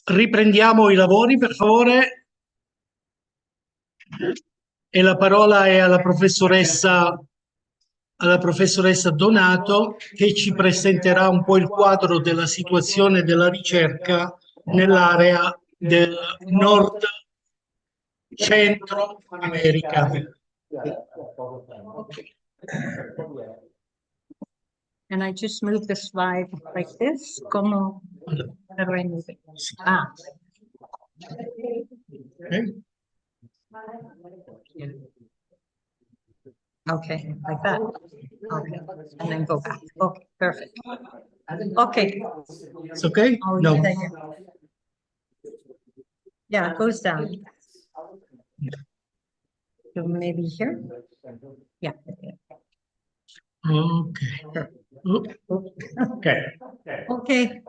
Riprendiamo i lavori, per favore. E la parola è alla professoressa Donato, che ci presenterà un po' il quadro della situazione della ricerca nell'area del Nord Centro America. Okay. And I just move the slide like this. How do I move it? Ah. Okay, like that. Okay, and then go back. Okay, perfect. Okay. It's okay? Oh, No. Yeah, it goes down. So maybe here? Yeah. Okay. Okay. Okay.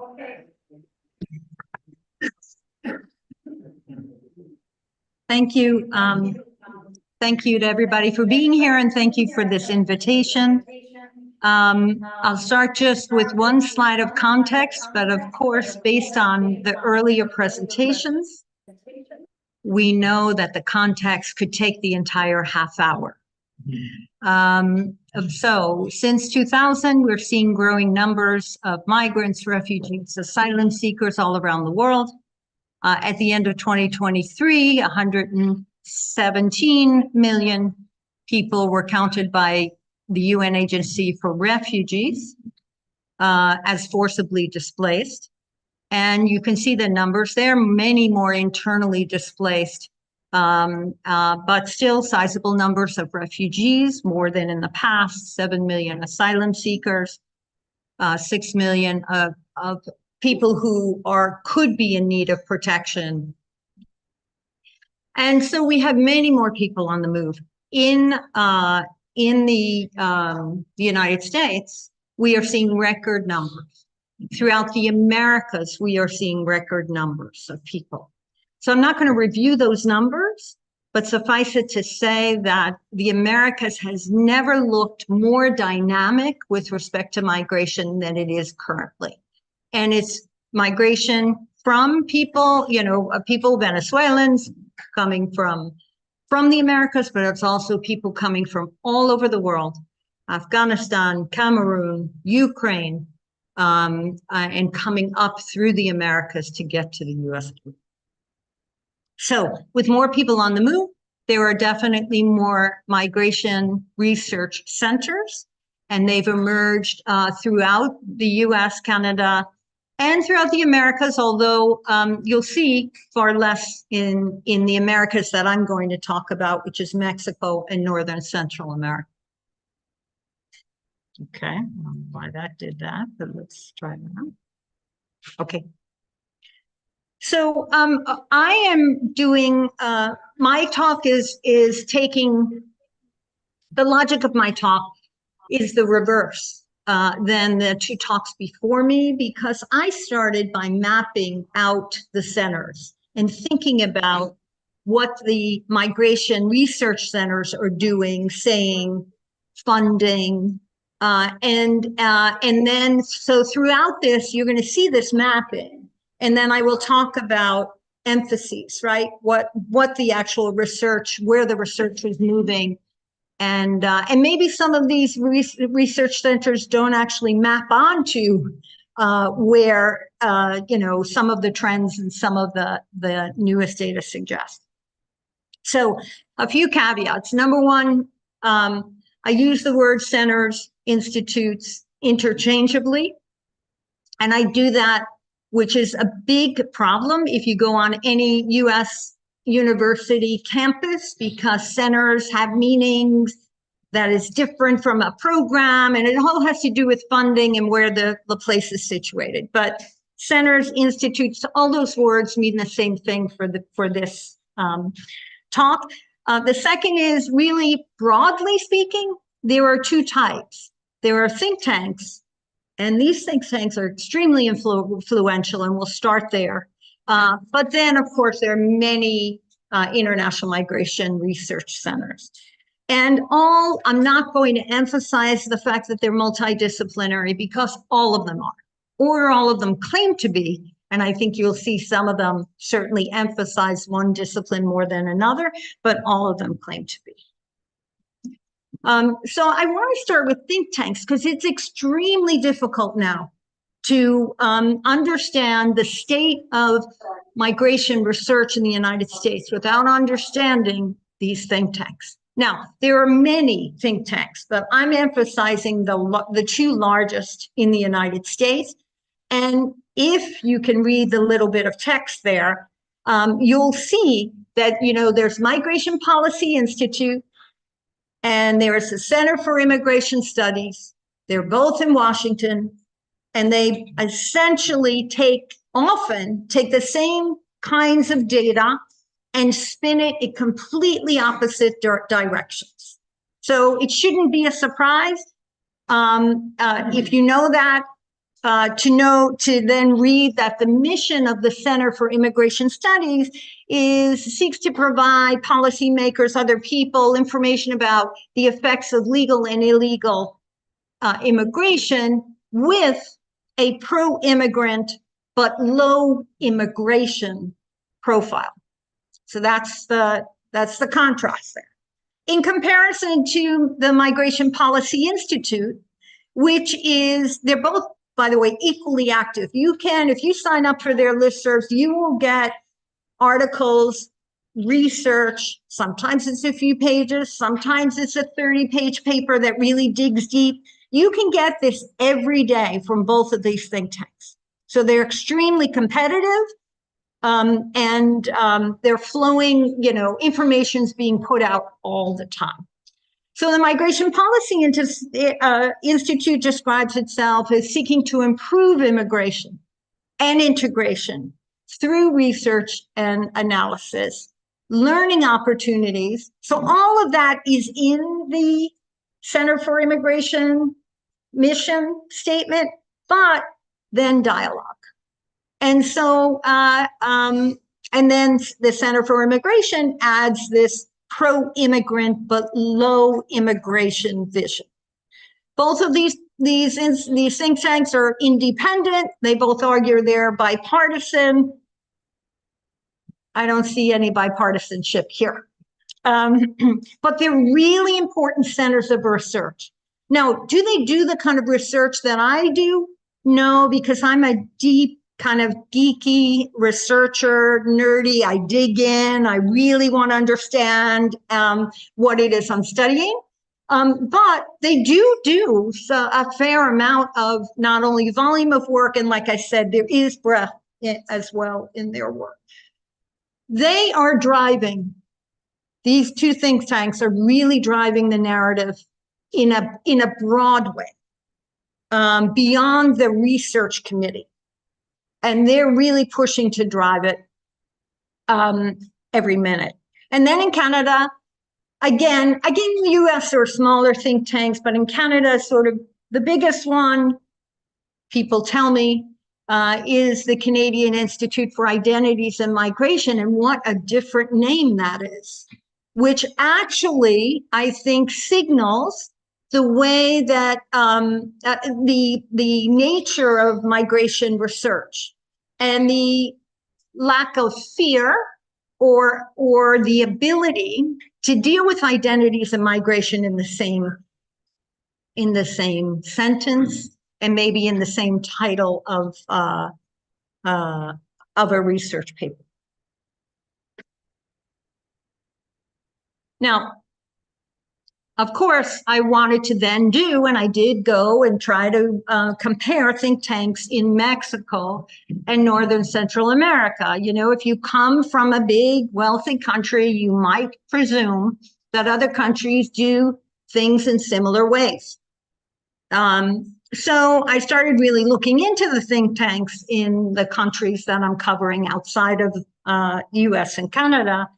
Thank you. Thank you to everybody for being here, and thank you for this invitation. I'll start just with one slide of context, but of course, based on the earlier presentations, we know that the context could take the entire half hour. So since 2000, we're seeing growing numbers of migrants, refugees, asylum seekers all around the world. At the end of 2023, 117 million people were counted by the UN Agency for Refugees as forcibly displaced. And you can see the numbers there, many more internally displaced, but still sizable numbers of refugees, more than in the past, 7 million asylum seekers, 6 million of people who could be in need of protection. And so we have many more people on the move. In the United States, we are seeing record numbers. Throughout the Americas, we are seeing record numbers of people. So I'm not going to review those numbers, but suffice it to say that the Americas has never looked more dynamic with respect to migration than it is currently. And it's migration from people, people, Venezuelans coming from the Americas, but it's also people coming from all over the world, Afghanistan, Cameroon, Ukraine, and coming up through the Americas to get to the US. So with more people on the move, there are definitely more migration research centers, and they've emerged throughout the US, Canada, and throughout the Americas, although you'll see far less in the Americas that I'm going to talk about, which is Mexico and Northern Central America. Okay, I don't know why that did that, but let's try that. Okay. So I am doing, my talk is taking, the logic of my talk is the reverse than the two talks before me, because I started by mapping out the centers and thinking about what the migration research centers are doing, saying, funding, and then so throughout this, you're going to see this mapping, and then I will talk about emphases, right? What the actual research, where the research is moving. And maybe some of these research centers don't actually map onto where some of the trends and some of the newest data suggest. So a few caveats. Number one, I use the word centers, institutes interchangeably, and I do that, which is a big problem if you go on any US university campus, because centers have meanings that is different from a program, and it all has to do with funding and where the place is situated. But centers, institutes, all those words mean the same thing for this talk. The second is, really broadly speaking, there are two types. There are think tanks, and these think tanks are extremely influential, and we'll start there. But then, of course, there are many international migration research centers. And I'm not going to emphasize the fact that they're multidisciplinary, because all of them are, or all of them claim to be, And I think you'll see some of them certainly emphasize one discipline more than another, but all of them claim to be. So I want to start with think tanks because it's extremely difficult now to understand the state of migration research in the United States without understanding these think tanks. Now, there are many think tanks, but I'm emphasizing the two largest in the United States. And if you can read the little bit of text there, you'll see that, there's Migration Policy Institute and there's the Center for Immigration Studies. They're both in Washington, and they essentially often take the same kinds of data and spin it in completely opposite directions. So it shouldn't be a surprise if you know that, to then read that the mission of the Center for Immigration Studies seeks to provide policymakers, other people, information about the effects of legal and illegal immigration with a pro-immigrant but low immigration profile. So that's the contrast there. In comparison to the Migration Policy Institute, they're both, by the way, equally active. If you sign up for their listservs, you will get articles, research. Sometimes it's a few pages, sometimes it's a 30-page paper that really digs deep. You can get this every day from both of these think tanks. So they're extremely competitive, and they're flowing, information's being put out all the time. So the Migration Policy Institute describes itself as seeking to improve immigration and integration through research and analysis, learning opportunities. So all of that is in the Center for Immigration mission statement, but then dialogue. And so, and then the Center for Immigration adds this pro-immigrant but low immigration vision. Both of these think tanks are independent. They both argue they're bipartisan. I don't see any bipartisanship here. But they're really important centers of research. Now, do they do the kind of research that I do? No, because I'm a deep kind of geeky researcher, nerdy. I dig in. I really want to understand what it is I'm studying. But they do a fair amount of not only volume of work, and like I said, there is breadth as well in their work. They are driving, these two think tanks are really driving the narrative in a broad way, beyond the research committee. And they're really pushing to drive it every minute. And then in Canada, again, in the US there are smaller think tanks, but in Canada, sort of the biggest one, people tell me, is the Canadian Institute for Identities and Migration. And what a different name that is, which actually, I think, signals the way that the nature of migration research and the lack of fear or the ability to deal with identities and migration in the same sentence and maybe in the same title of a research paper. Now, of course, I wanted to then do, and I did go and try to compare think tanks in Mexico and Northern Central America. If you come from a big, wealthy country, you might presume that other countries do things in similar ways. So I started really looking into the think tanks in the countries that I'm covering outside of US and Canada.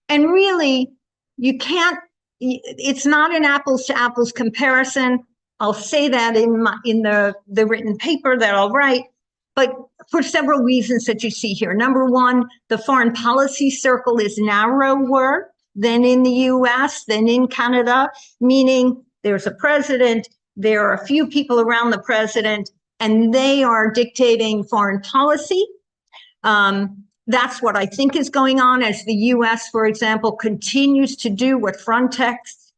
And really, it's not an apples to apples comparison. I'll say that in the written paper that I'll write, but for several reasons that you see here. Number one, the foreign policy circle is narrower than in the US, than in Canada, meaning there's a president, there are a few people around the president, and they are dictating foreign policy. That's what I think is going on as the US, for example, continues to do what Frontex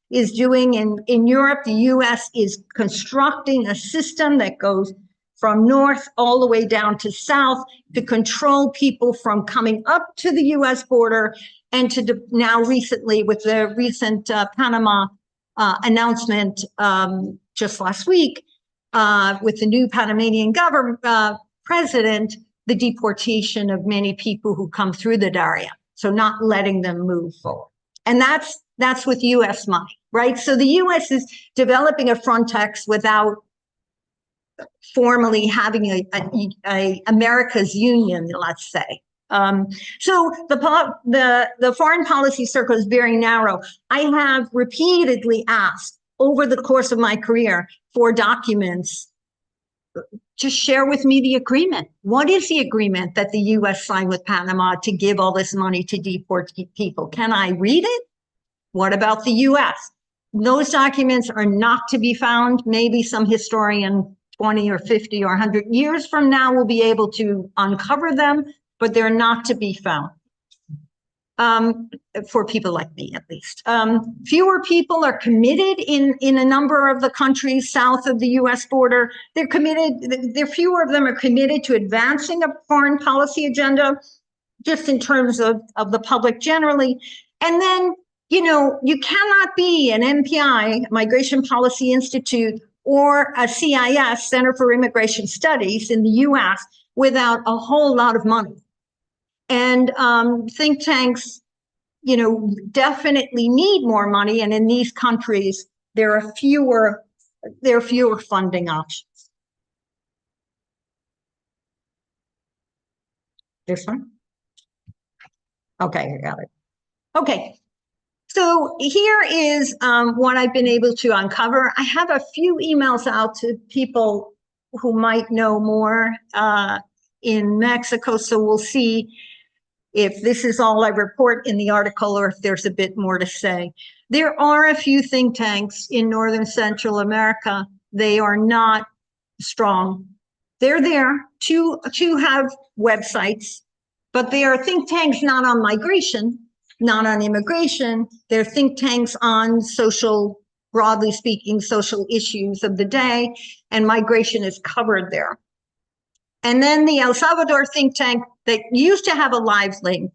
is doing in Europe. The US is constructing a system that goes from north all the way down to south to control people from coming up to the US border, and to now recently with the recent Panama announcement just last week with the new Panamanian government president, the deportation of many people who come through the Darien. So not letting them move forward. And that's with US money, right? So the US is developing a Frontex without formally having a America's Union, let's say. So the foreign policy circle is very narrow. I have repeatedly asked over the course of my career for documents. Just share with me the agreement. What is the agreement that the US signed with Panama to give all this money to deport people? Can I read it? What about the US? Those documents are not to be found. Maybe some historian 20 or 50 or 100 years from now will be able to uncover them, but they're not to be found. For people like me, at least. Fewer people are committed in a number of the countries south of the US border. Fewer of them are committed to advancing a foreign policy agenda, just in terms of the public generally. And then, you cannot be an MPI, Migration Policy Institute, or a CIS, Center for Immigration Studies in the US, without a whole lot of money. And think tanks, definitely need more money. And in these countries, there are fewer funding options. This one? Okay, I got it. Okay. So here is what I've been able to uncover. I have a few emails out to people who might know more in Mexico. So we'll see if this is all I report in the article or if there's a bit more to say. There are a few think tanks in Northern Central America. They are not strong. They're there to have websites, but they are think tanks not on migration, not on immigration. They're think tanks on social, broadly speaking, social issues of the day, and migration is covered there. And then the El Salvador think tank that used to have a live link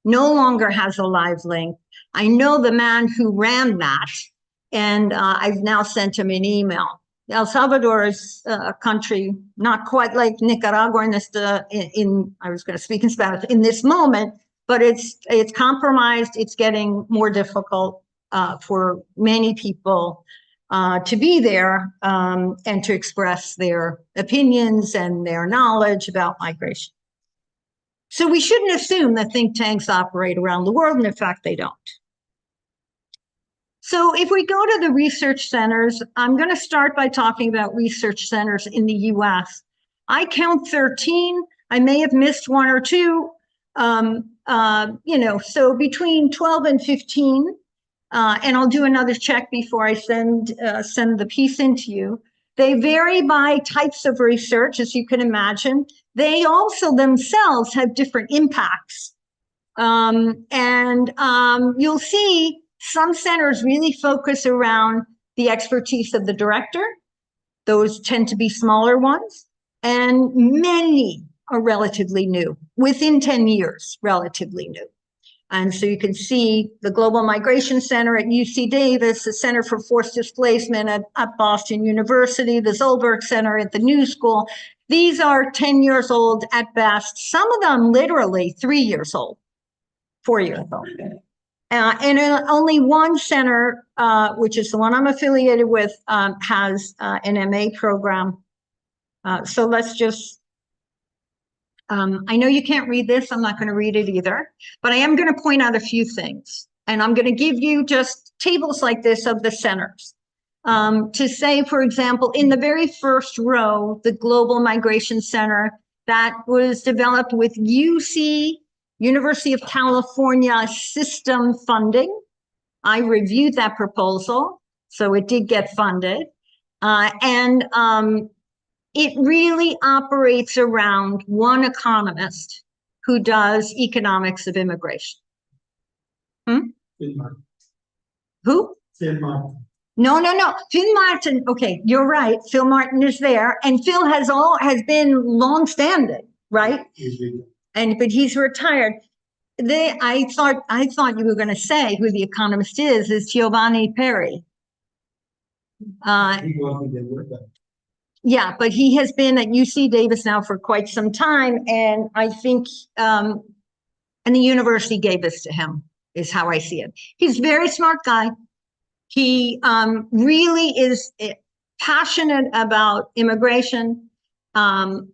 no longer has a live link. I know the man who ran that, and I've now sent him an email. El Salvador is a country not quite like Nicaragua I was going to speak in Spanish, in this moment, but it's compromised. It's getting more difficult for many people to be there and to express their opinions and their knowledge about migration. So we shouldn't assume that think tanks operate around the world, and in fact, they don't. So if we go to the research centers, I'm going to start by talking about research centers in the US. I count 13. I may have missed one or two, so between 12 and 15. And I'll do another check before I send the piece into you. They vary by types of research, as you can imagine. They also themselves have different impacts. You'll see some centers really focus around the expertise of the director. Those tend to be smaller ones. And many are relatively new, within 10 years, relatively new. And so you can see the Global Migration Center at UC Davis, the Center for Forced Displacement at Boston University, the Zolberg Center at the New School. These are 10 years old at best, some of them literally 3 years old, 4 years old. And only one center, which is the one I'm affiliated with, has an MA program. So let's just I know you can't read this. I'm not going to read it either, but I am going to point out a few things. And I'm going to give you just tables like this of the centers. To say, for example, in the very first row, the Global Migration Center that was developed with UC, University of California system funding. I reviewed that proposal, so it did get funded. It really operates around one economist who does economics of immigration. Who? No. Phil Martin. Okay, you're right. Phil Martin is there, and Phil has been long-standing, right? But he's retired. I thought you were going to say who the economist is Giovanni Perri. Yeah, but he has been at UC Davis now for quite some time, and I think, and the university gave this to him, is how I see it. He's a very smart guy. He really is passionate about immigration.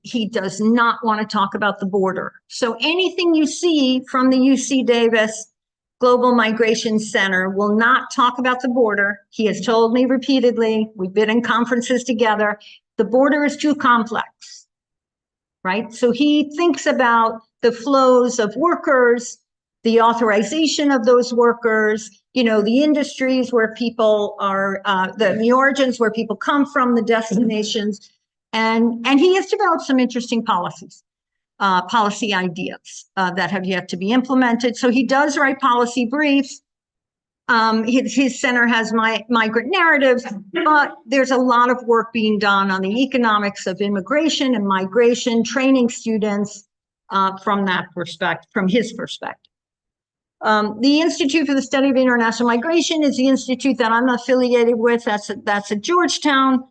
He does not want to talk about the border. So anything you see from the UC Davis Global Migration Center will not talk about the border. He has told me repeatedly, we've been in conferences together, the border is too complex, right? So he thinks about the flows of workers, the authorization of those workers, the industries where people are, the origins where people come from, the destinations, and he has developed some interesting policies, policy ideas that have yet to be implemented. So he does write policy briefs. His center has migrant narratives, but there's a lot of work being done on the economics of immigration and migration, training students from his perspective. The Institute for the Study of International Migration is the institute that I'm affiliated with. That's at Georgetown,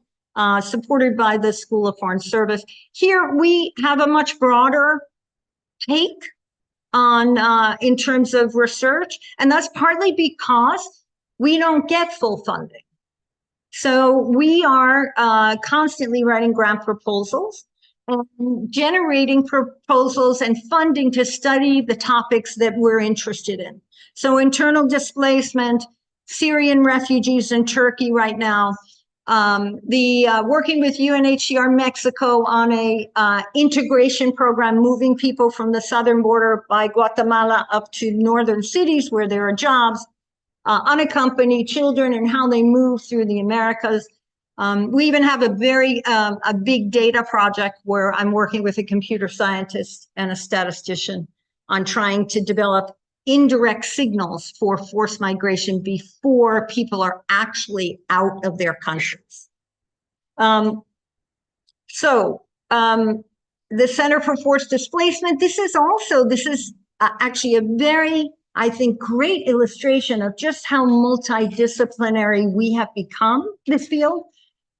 supported by the School of Foreign Service. Here we have a much broader take on in terms of research, and that's partly because we don't get full funding. So we are constantly writing grant proposals and generating proposals and funding to study the topics that we're interested in. So internal displacement, Syrian refugees in Turkey right now, working with UNHCR Mexico on a integration program, moving people from the southern border by Guatemala up to northern cities where there are jobs, unaccompanied children and how they move through the Americas. We even have a big data project where I'm working with a computer scientist and a statistician on trying to develop indirect signals for forced migration before people are actually out of their countries. The Center for Forced Displacement, this is actually a very, I think, great illustration of just how multidisciplinary we have become, this field.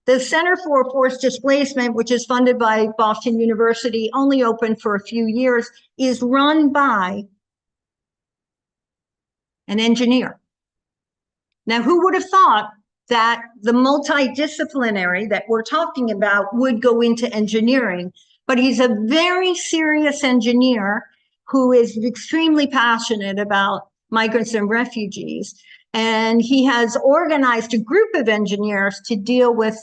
The Center for Forced Displacement, which is funded by Boston University, only open for a few years, is run by an engineer. Now, who would have thought that the multidisciplinary that we're talking about would go into engineering? But he's a very serious engineer who is extremely passionate about migrants and refugees. And he has organized a group of engineers to deal with,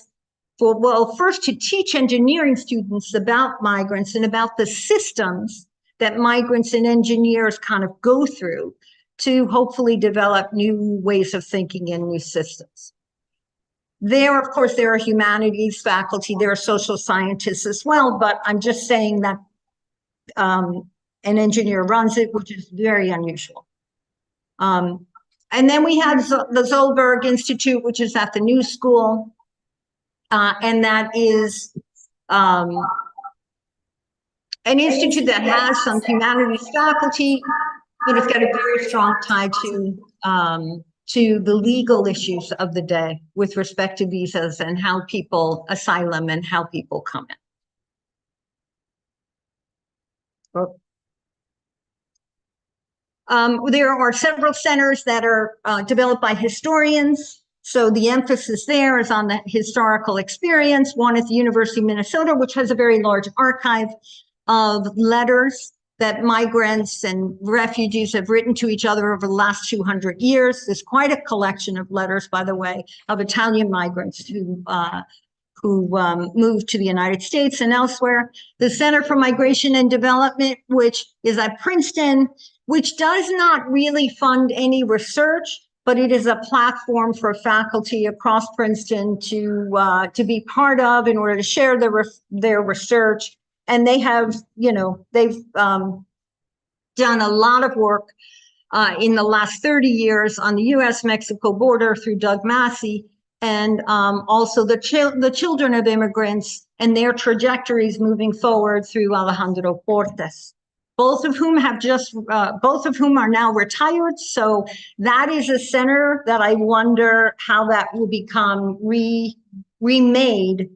first to teach engineering students about migrants and about the systems that migrants and engineers kind of go through to hopefully develop new ways of thinking and new systems. Of course, there are humanities faculty, there are social scientists as well, but I'm just saying that an engineer runs it, which is very unusual. And then we have the Zolberg Institute, which is at the New School, and that is an institute that has some humanities faculty, but it's got a very strong tie to the legal issues of the day with respect to visas and how people, asylum and how people come in. There are several centers that are developed by historians. So the emphasis there is on the historical experience. One at the University of Minnesota, which has a very large archive of letters that migrants and refugees have written to each other over the last 200 years. There's quite a collection of letters, by the way, of Italian migrants who moved to the United States and elsewhere. The Center for Migration and Development, which is at Princeton, which does not really fund any research, but it is a platform for faculty across Princeton to be part of in order to share their research. And they have, they've done a lot of work in the last 30 years on the US-Mexico border through Doug Massey, and also the children of immigrants and their trajectories moving forward through Alejandro Portes, both of whom are now retired. So that is a center that I wonder how that will become remade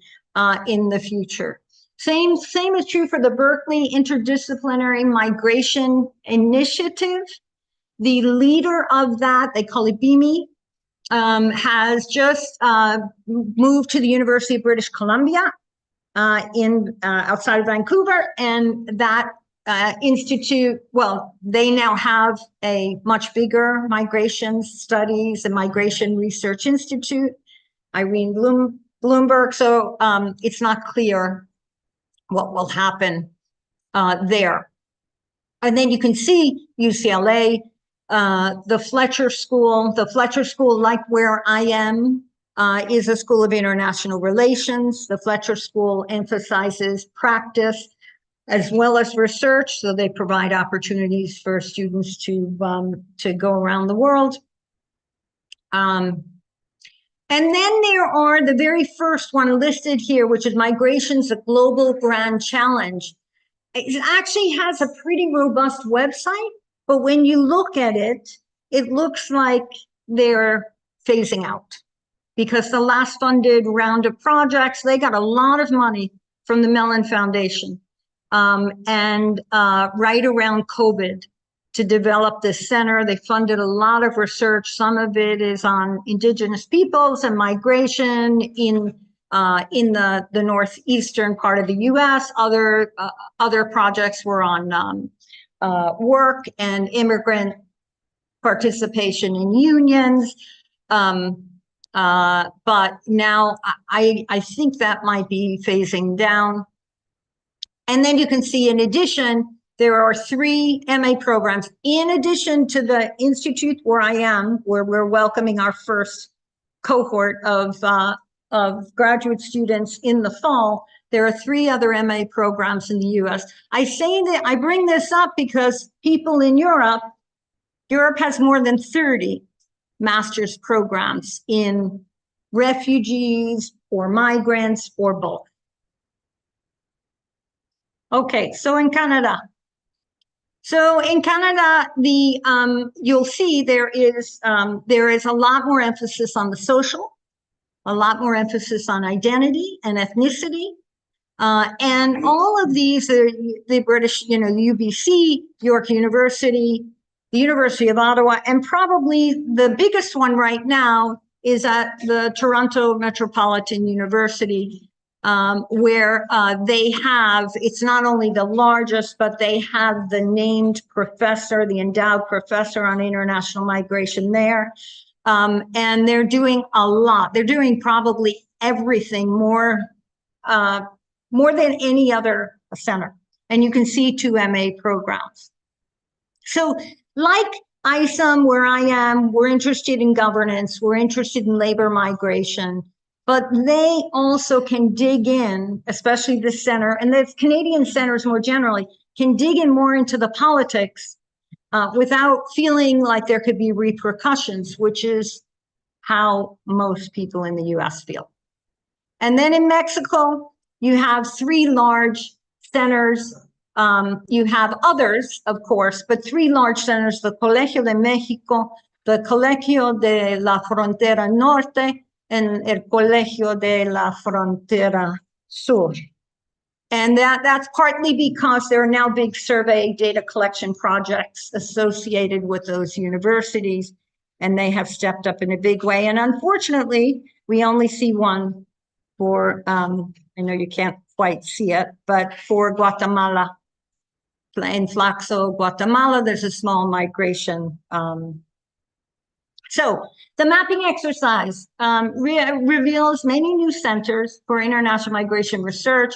in the future. Same is true for the Berkeley Interdisciplinary Migration Initiative. The leader of that, they call it BIMI, has just moved to the University of British Columbia outside of Vancouver, and that institute, well, they now have a much bigger migration studies and migration research institute, Irene Bloomberg. So it's not clear what will happen there. And then you can see UCLA, the Fletcher School, like where I am, is a school of international relations. The Fletcher School emphasizes practice as well as research, so they provide opportunities for students to go around the world. And then there are the very first one listed here, which is Migrations, a Global Grand Challenge. It actually has a pretty robust website, but when you look at it, it looks like they're phasing out, because the last funded round of projects, they got a lot of money from the Mellon Foundation and right around COVID to develop this center. They funded a lot of research. Some of it is on indigenous peoples and migration in the northeastern part of the U.S. Other projects were on work and immigrant participation in unions. But now I think that might be phasing down. And then you can see, in addition, there are 3 MA programs. In addition to the institute where I am, where we're welcoming our first cohort of graduate students in the fall, there are 3 other MA programs in the US. I bring this up because people in Europe has more than 30 master's programs in refugees or migrants or both. Okay, so in Canada. You'll see there is a lot more emphasis on the social, a lot more emphasis on identity and ethnicity. And all of these, the British, the UBC, York University, the University of Ottawa, and probably the biggest one right now is at the Toronto Metropolitan University, where they have, it's not only the largest, but they have the named professor, the endowed professor on international migration there. And they're doing a lot. They're doing probably everything more than any other center. And you can see 2 MA programs. So like ISOM, where I am, we're interested in governance, we're interested in labor migration, but they also can dig in, especially the center, and the Canadian centers more generally, can dig in more into the politics without feeling like there could be repercussions, which is how most people in the US feel. And then in Mexico, you have 3 large centers. You have others, of course, but 3 large centers: the Colegio de México, the Colegio de la Frontera Norte, and el Colegio de la Frontera Sur. And that's partly because there are now big survey data collection projects associated with those universities, and they have stepped up in a big way. And unfortunately, we only see one for, I know you can't quite see it, but for Guatemala. In Flaxo, Guatemala, there's a small migration. So the mapping exercise reveals many new centers for international migration research,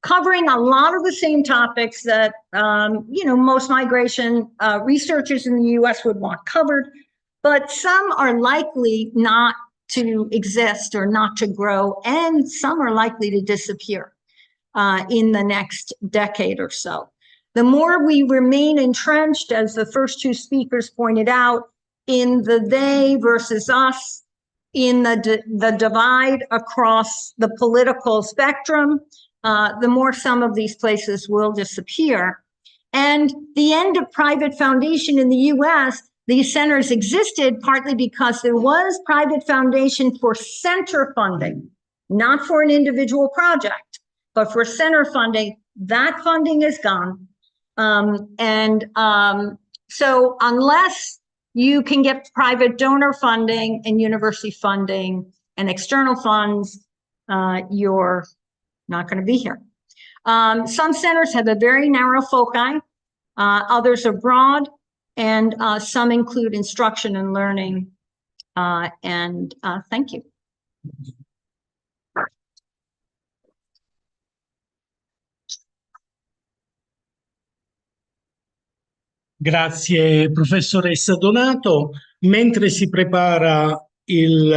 covering a lot of the same topics that most migration researchers in the US would want covered, but some are likely not to exist or not to grow, and some are likely to disappear in the next decade or so. the more we remain entrenched, as the first two speakers pointed out, in the they versus us, in the divide across the political spectrum, the more some of these places will disappear. And the end of private foundation in the US, these centers existed partly because there was private foundation for center funding, not for an individual project, but for center funding. That funding is gone. So unless you can get private donor funding and university funding and external funds, you're not going to be here. Some centers have a very narrow foci, others are broad, and some include instruction and learning. Thank you. Grazie professoressa Donato. Mentre si prepara il